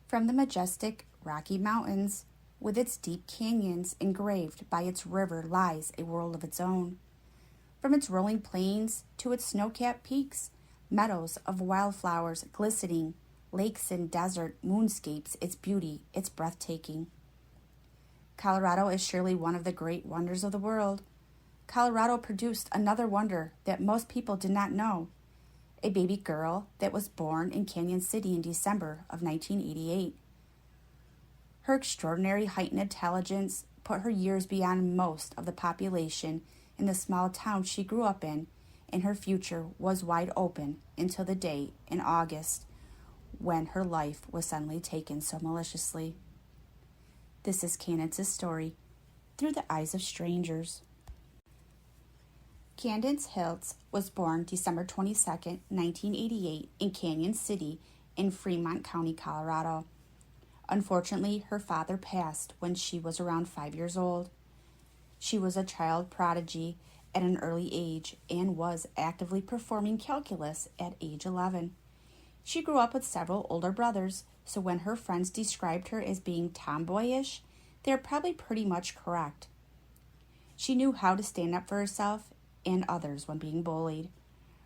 From the majestic Rocky Mountains, with its deep canyons engraved by its river, lies a world of its own. From its rolling plains to its snow-capped peaks, meadows of wildflowers glistening, lakes and desert moonscapes, its beauty, it's breathtaking. Colorado is surely one of the great wonders of the world. Colorado produced another wonder that most people did not know. A baby girl that was born in Canyon City in December of 1988. Her extraordinary height and intelligence put her years beyond most of the population in the small town she grew up in, and her future was wide open until the day in August when her life was suddenly taken so maliciously. This is Candace's story, Through the Eyes of Strangers. Candace Hiltz was born December 22, 1988, in Canyon City in Fremont County, Colorado. Unfortunately, her father passed when she was around 5 years old. She was a child prodigy at an early age and was actively performing calculus at age 11. She grew up with several older brothers, so when her friends described her as being tomboyish, they are probably pretty much correct. She knew how to stand up for herself and others when being bullied.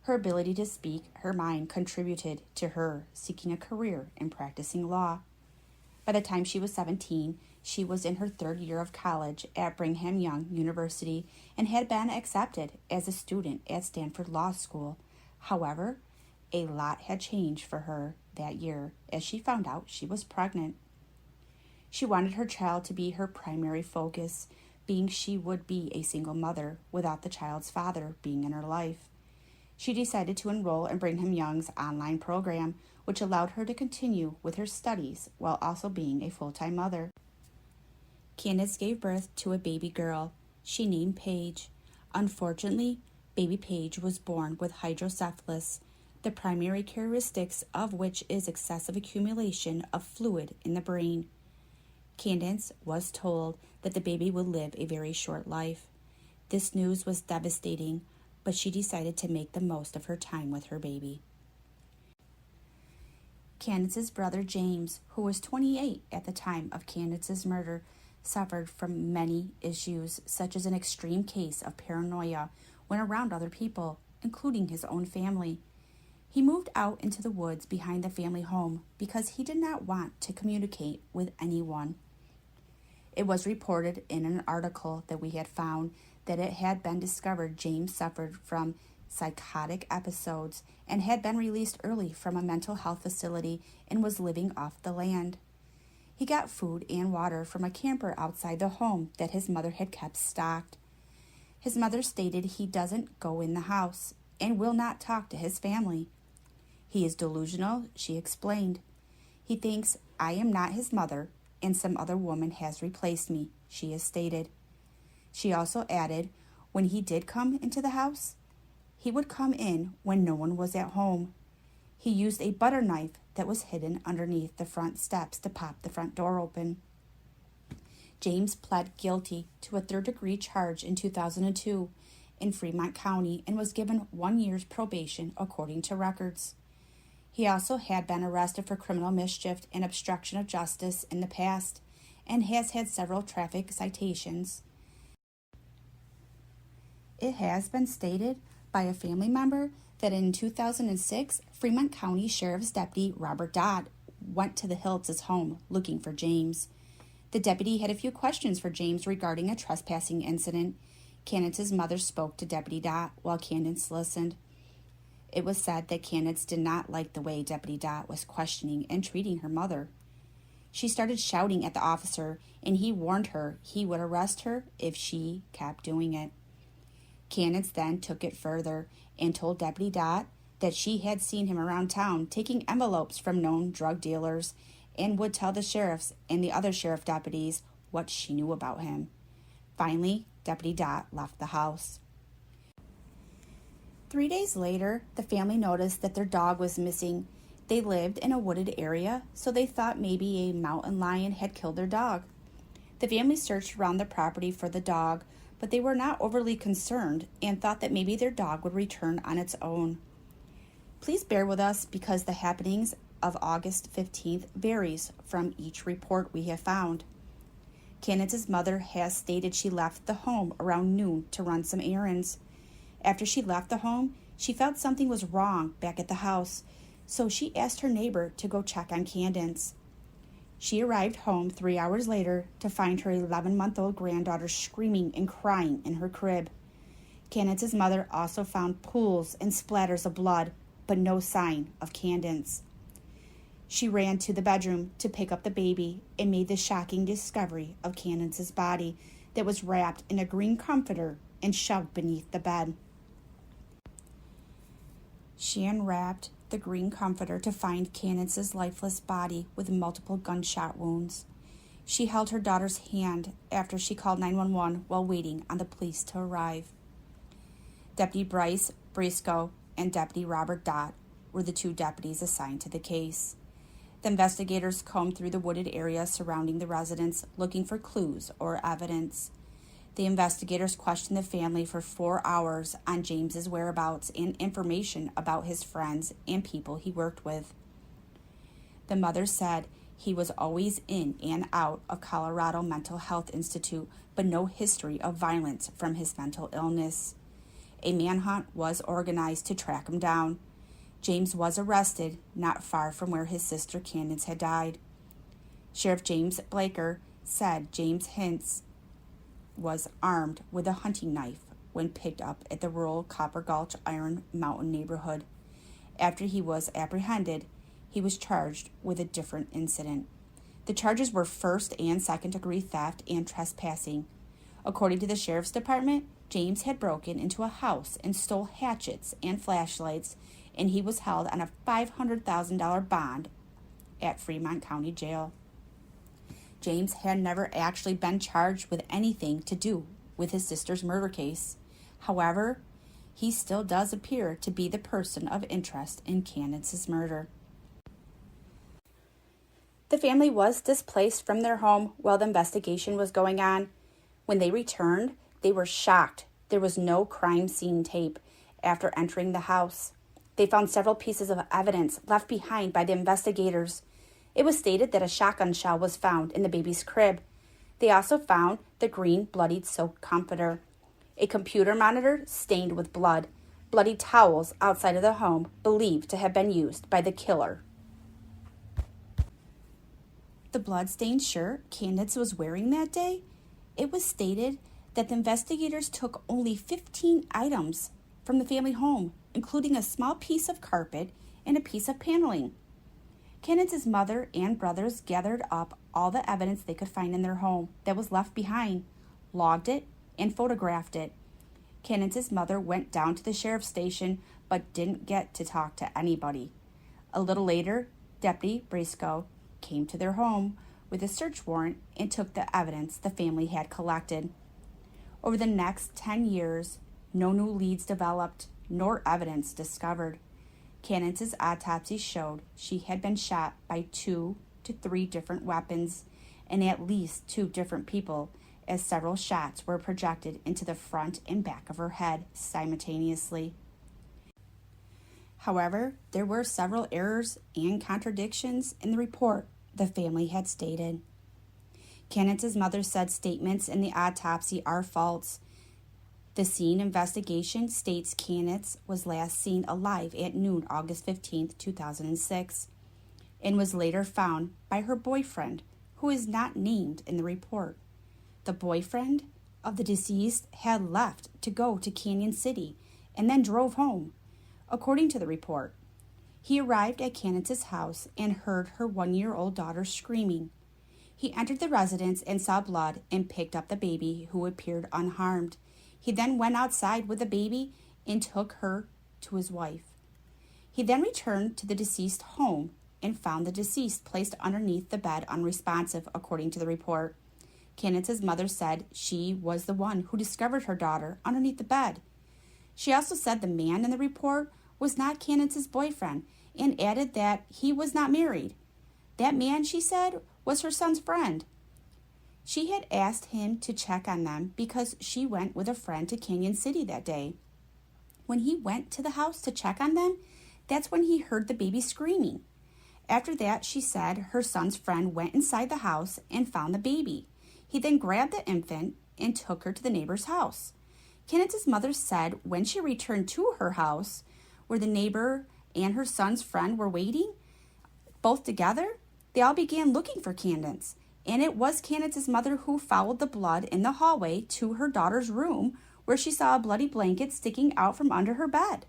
Her ability to speak her mind contributed to her seeking a career in practicing law. By the time she was 17, she was in her third year of college at Brigham Young University and had been accepted as a student at Stanford Law School. However, a lot had changed for her that year as she found out she was pregnant. She wanted her child to be her primary focus, being she would be a single mother without the child's father being in her life. She decided to enroll in Brigham Young's online program, which allowed her to continue with her studies while also being a full-time mother. Candace gave birth to a baby girl she named Paige. Unfortunately, baby Paige was born with hydrocephalus, the primary characteristics of which is excessive accumulation of fluid in the brain. Candace was told that the baby would live a very short life. This news was devastating, but she decided to make the most of her time with her baby. Candace's brother James, who was 28 at the time of Candace's murder, suffered from many issues, such as an extreme case of paranoia when around other people, including his own family. He moved out into the woods behind the family home because he did not want to communicate with anyone. It was reported in an article that we had found that it had been discovered James suffered from psychotic episodes and had been released early from a mental health facility and was living off the land. He got food and water from a camper outside the home that his mother had kept stocked. His mother stated he doesn't go in the house and will not talk to his family. He is delusional, she explained. He thinks I am not his mother and some other woman has replaced me, she has stated. She also added, when he did come into the house, he would come in when no one was at home. He used a butter knife that was hidden underneath the front steps to pop the front door open. James pled guilty to a third-degree charge in 2002 in Fremont County and was given 1 year's probation according to records. He also had been arrested for criminal mischief and obstruction of justice in the past and has had several traffic citations. It has been stated by a family member that in 2006, Fremont County Sheriff's Deputy Robert Dodd went to the Hiltz's home looking for James. The deputy had a few questions for James regarding a trespassing incident. Candace's mother spoke to Deputy Dodd while Candace listened. It was said that Candace did not like the way Deputy Dodd was questioning and treating her mother. She started shouting at the officer, and he warned her he would arrest her if she kept doing it. Candace then took it further and told Deputy Dodd that she had seen him around town taking envelopes from known drug dealers and would tell the sheriffs and the other sheriff deputies what she knew about him. Finally, Deputy Dodd left the house. 3 days later, the family noticed that their dog was missing. They lived in a wooded area, so they thought maybe a mountain lion had killed their dog. The family searched around the property for the dog, but they were not overly concerned and thought that maybe their dog would return on its own. Please bear with us because the happenings of August 15th varies from each report we have found. Candace's mother has stated she left the home around noon to run some errands. After she left the home, she felt something was wrong back at the house, so she asked her neighbor to go check on Candace. She arrived home 3 hours later to find her 11-month-old granddaughter screaming and crying in her crib. Candace's mother also found pools and splatters of blood, but no sign of Candace. She ran to the bedroom to pick up the baby and made the shocking discovery of Candace's body that was wrapped in a green comforter and shoved beneath the bed. She unwrapped the green comforter to find Candace's lifeless body with multiple gunshot wounds. She held her daughter's hand after she called 911 while waiting on the police to arrive. Deputy Bryce Briscoe and Deputy Robert Dott were the two deputies assigned to the case. The investigators combed through the wooded area surrounding the residence looking for clues or evidence. The investigators questioned the family for 4 hours on James's whereabouts and information about his friends and people he worked with. The mother said he was always in and out of Colorado Mental Health Institute, but no history of violence from his mental illness. A manhunt was organized to track him down. James was arrested not far from where his sister Candace had died. Sheriff James Blaker said James Hiltz was armed with a hunting knife when picked up at the rural Copper Gulch Iron Mountain neighborhood. After he was apprehended, he was charged with a different incident. The charges were first and second degree theft and trespassing. According to the sheriff's department, James had broken into a house and stole hatchets and flashlights, and he was held on a $500,000 bond at Fremont County Jail. James had never actually been charged with anything to do with his sister's murder case. However, he still does appear to be the person of interest in Candace's murder. The family was displaced from their home while the investigation was going on. When they returned, they were shocked there was no crime scene tape after entering the house. They found several pieces of evidence left behind by the investigators. It was stated that a shotgun shell was found in the baby's crib. They also found the green, bloodied soaked comforter, a computer monitor stained with blood, bloody towels outside of the home believed to have been used by the killer. The blood-stained shirt Candace was wearing that day, it was stated that the investigators took only 15 items from the family home, including a small piece of carpet and a piece of paneling. Candace's mother and brothers gathered up all the evidence they could find in their home that was left behind, logged it, and photographed it. Candace's mother went down to the sheriff's station but didn't get to talk to anybody. A little later, Deputy Briscoe came to their home with a search warrant and took the evidence the family had collected. Over the next 10 years, no new leads developed nor evidence discovered. Candace's autopsy showed she had been shot by 2 to 3 different weapons and at least 2 different people, as several shots were projected into the front and back of her head simultaneously. However, there were several errors and contradictions in the report the family had stated. Candace's mother said statements in the autopsy are false. The scene investigation states Candace was last seen alive at noon August 15, 2006, and was later found by her boyfriend, who is not named in the report. The boyfriend of the deceased had left to go to Canyon City and then drove home. According to the report, he arrived at Candace's house and heard her 1-year-old daughter screaming. He entered the residence and saw blood and picked up the baby, who appeared unharmed. He then went outside with the baby and took her to his wife. He then returned to the deceased home and found the deceased placed underneath the bed unresponsive, according to the report. Candace's mother said she was the one who discovered her daughter underneath the bed. She also said the man in the report was not Candace's boyfriend and added that he was not married. That man, she said, was her son's friend. She had asked him to check on them because she went with a friend to Canyon City that day. When he went to the house to check on them, that's when he heard the baby screaming. After that, she said her son's friend went inside the house and found the baby. He then grabbed the infant and took her to the neighbor's house. Candace's mother said when she returned to her house, where the neighbor and her son's friend were waiting, both together, they all began looking for Candace. And it was Candace's mother who followed the blood in the hallway to her daughter's room, where she saw a bloody blanket sticking out from under her bed.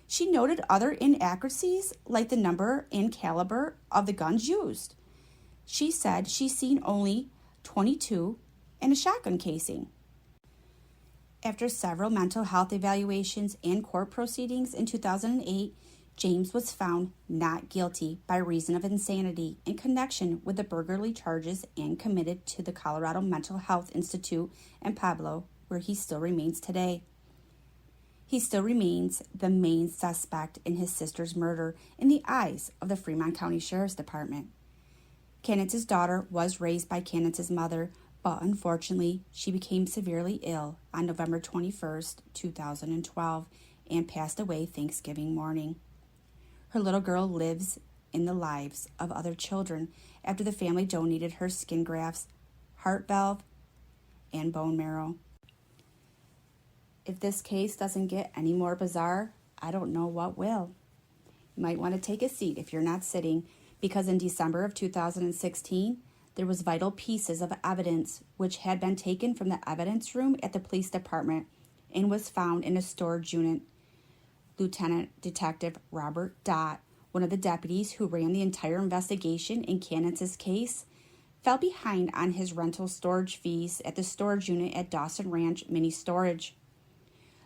She noted other inaccuracies, like the number and caliber of the guns used. She said she seen only 22 and a shotgun casing. After several mental health evaluations and court proceedings in 2008, James was found not guilty by reason of insanity in connection with the burglary charges and committed to the Colorado Mental Health Institute in Pueblo, where he still remains today. He still remains the main suspect in his sister's murder in the eyes of the Fremont County Sheriff's Department. Candace's daughter was raised by Candace's mother, but unfortunately, she became severely ill on November 21st, 2012, and passed away Thanksgiving morning. Her little girl lives in the lives of other children after the family donated her skin grafts, heart valve, and bone marrow. If this case doesn't get any more bizarre, I don't know what will. You might want to take a seat if you're not sitting, because in December of 2016, there was vital pieces of evidence which had been taken from the evidence room at the police department and was found in a storage unit. Lieutenant Detective Robert Dott, one of the deputies who ran the entire investigation in Candace's case, fell behind on his rental storage fees at the storage unit at Dawson Ranch Mini Storage.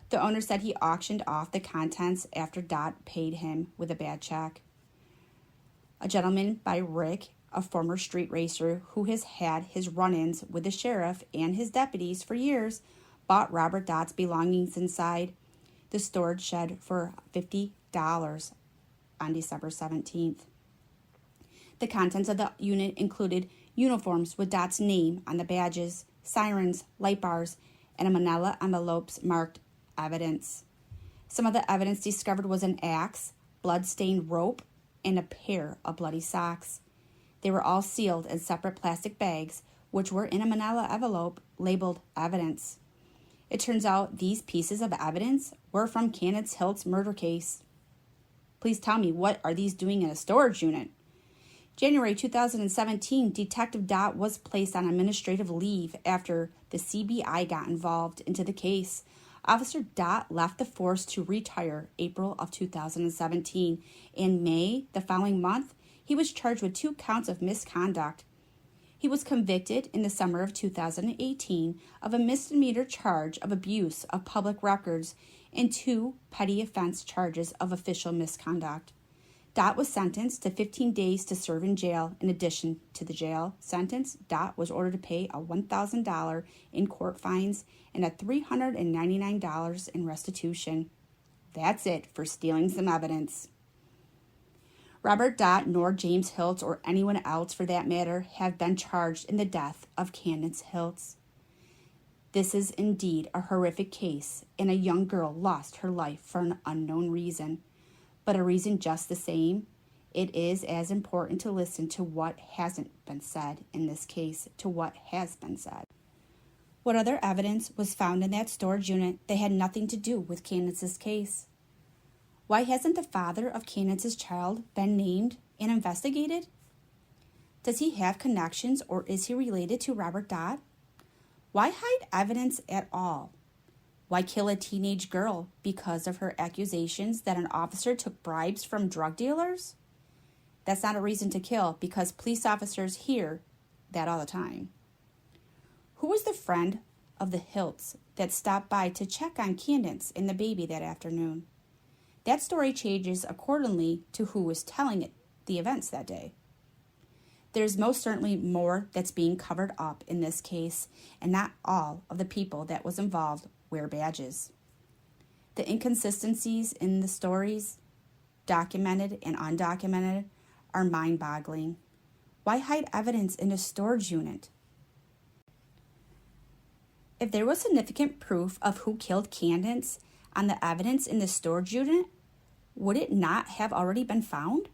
The owner said he auctioned off the contents after Dott paid him with a bad check. A gentleman by Rick, a former street racer who has had his run-ins with the sheriff and his deputies for years, bought Robert Dott's belongings inside the storage shed for $50 on December 17th. The contents of the unit included uniforms with Dott's name on the badges, sirens, light bars, and a manila envelopes marked evidence. Some of the evidence discovered was an axe, blood-stained rope, and a pair of bloody socks. They were all sealed in separate plastic bags, which were in a manila envelope labeled evidence. It turns out these pieces of evidence were from Candace Hiltz's murder case. Please tell me, what are these doing in a storage unit? January 2017, Detective Dott was placed on administrative leave after the CBI got involved into the case. Officer Dott left the force to retire April of 2017. In May, the following month, he was charged with 2 counts of misconduct. He was convicted in the summer of 2018 of a misdemeanor charge of abuse of public records and 2 petty offense charges of official misconduct. Dott was sentenced to 15 days to serve in jail. In addition to the jail sentence, Dott was ordered to pay a $1,000 in court fines and a $399 in restitution. That's it for stealing some evidence. Robert Dott nor James Hiltz, or anyone else for that matter, have been charged in the death of Candace Hiltz. This is indeed a horrific case, and a young girl lost her life for an unknown reason. But a reason just the same, it is as important to listen to what hasn't been said in this case to what has been said. What other evidence was found in that storage unit that had nothing to do with Candace's case? Why hasn't the father of Candace's child been named and investigated? Does he have connections, or is he related to Robert Dott? Why hide evidence at all? Why kill a teenage girl because of her accusations that an officer took bribes from drug dealers? That's not a reason to kill, because police officers hear that all the time. Who was the friend of the Hiltz that stopped by to check on Candace and the baby that afternoon? That story changes accordingly to who was telling it the events that day. There's most certainly more that's being covered up in this case, and not all of the people that was involved wear badges. The inconsistencies in the stories, documented and undocumented, are mind-boggling. Why hide evidence in a storage unit? If there was significant proof of who killed Candace on the evidence in the storage unit, would it not have already been found?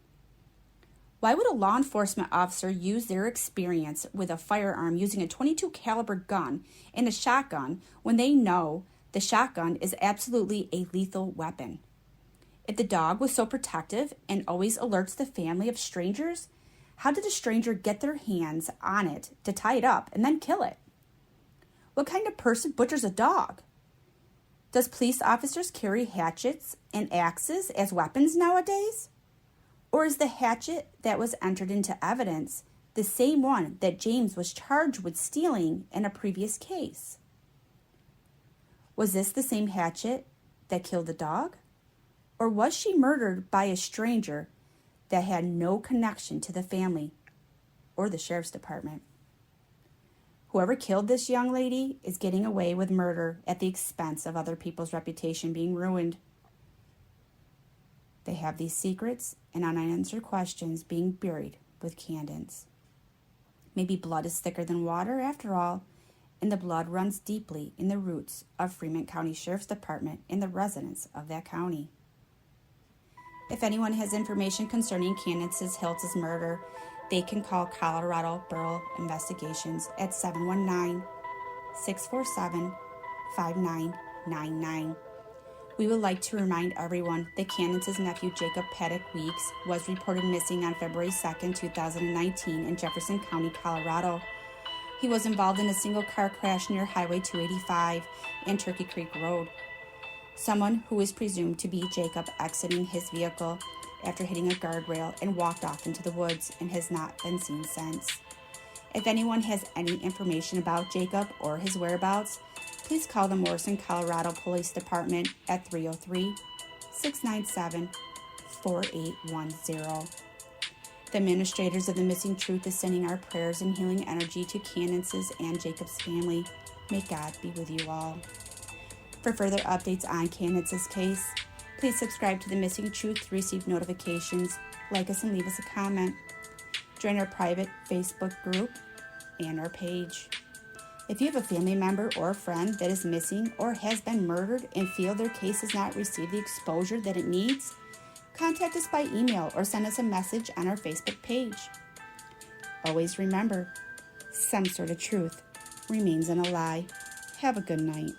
Why would a law enforcement officer use their experience with a firearm using a .22 caliber gun and a shotgun when they know the shotgun is absolutely a lethal weapon? If the dog was so protective and always alerts the family of strangers, how did a stranger get their hands on it to tie it up and then kill it? What kind of person butchers a dog? Does police officers carry hatchets and axes as weapons nowadays? Or is the hatchet that was entered into evidence the same one that James was charged with stealing in a previous case? Was this the same hatchet that killed the dog? Or was she murdered by a stranger that had no connection to the family or the sheriff's department? Whoever killed this young lady is getting away with murder at the expense of other people's reputation being ruined. They have these secrets and unanswered questions being buried with Candace. Maybe blood is thicker than water after all, and the blood runs deeply in the roots of Fremont County Sheriff's Department and the residents of that county. If anyone has information concerning Candace Hiltz's murder, they can call Colorado Borough Investigations at 719-647-5999. We would like to remind everyone that Candace's nephew Jacob Paddock Weeks was reported missing on February 2nd, 2019 in Jefferson County, Colorado. He was involved in a single-car crash near Highway 285 and Turkey Creek Road. Someone who is presumed to be Jacob exiting his vehicle after hitting a guardrail and walked off into the woods and has not been seen since. If anyone has any information about Jacob or his whereabouts, please call the Morrison, Colorado Police Department at 303-697-4810. The administrators of the Missing Truth is sending our prayers and healing energy to Candace's and Jacob's family. May God be with you all. For further updates on Candace's case, please subscribe to the Missing Truth to receive notifications, like us and leave us a comment. Join our private Facebook group and our page. If you have a family member or a friend that is missing or has been murdered and feel their case has not received the exposure that it needs, contact us by email or send us a message on our Facebook page. Always remember, some sort of truth remains in a lie. Have a good night.